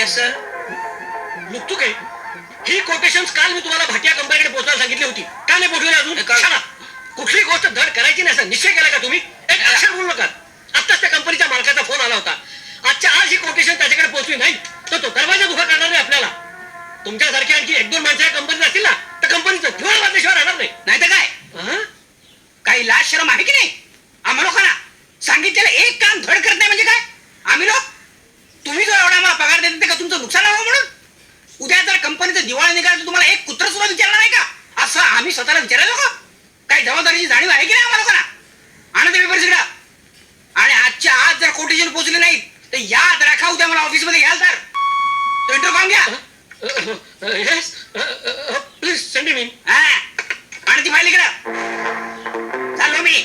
Yes sir. मुक्तू काय ही quotation काल मी तुम्हाला भाटिया कंपनीकडे पोहोचायला सांगितली होती, का नाही पोहोचवली अजून? का- कुठली गोष्ट धड करायची नाही असा निश्चय केला का तुम्ही? एक अक्षर बोलू नका. आत्ताच त्या कंपनीच्या मालकाचा फोन आला होता. आजच्या आज ही कोटेशन त्याच्याकडे पोहोचली नाही तर तो दरवाजा उभा करणार नाही आपल्याला. तुमच्यासारखी आणखी एक दोन माणसं कंपनीत असतील ना तर कंपनीचं दिवाळ वाजल्याशिवाय राहणार नाही. नाही तर काय, हं? काही लाज शरम आहे की नाही आम्हा लोकांना? सांगितलेलं एक काम धड करत नाही म्हणजे काय? आम्ही लोक तुम्ही जो एवढा आम्हाला पगार देते का तुमचं नुकसान व्हावं म्हणून? उद्या जर कंपनीचं दिवाळ निघालं तर तुम्हाला एक कुत्र सुद्धा विचारणार नाही का? असं आम्ही स्वतःला विचारायला का? काही जबाबदारीची जाणीव आहे की नाही आम्हाला लोकांना? आणा ते पेपर सगळं. आणि आजच्या आज जर कोटेशन पोहोचले नाही तर याद राखा, उद्या मला ऑफिसमध्ये घ्याल तर तो इंटरव्ह्यू घ्या. Yes please send me. आणि ती फाईल इकडं चाललो मी.